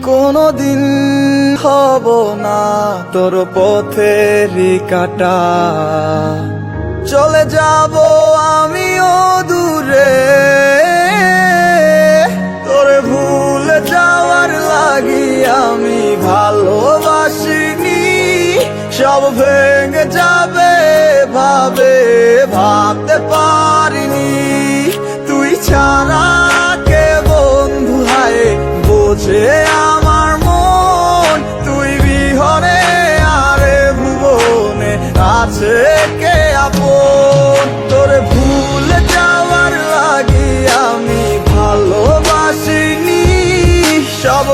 কোনদিন হব না তোর পথেরই কাটা, চলে যাব আমিও দূরে, তোরে ভুলে যাওয়ার লাগি আমি ভালোবাসিনি। সব ভেঙে যাবে ভাবতে পারিনি, তুই ছাড়া কে বন্ধু হায় বোঝে আমার মন, তুই বিহনে আরে ভুবনে আছে কে আপন। তোরে ভুলে যাওয়ার লাগি আমি ভালোবাসিনি, সব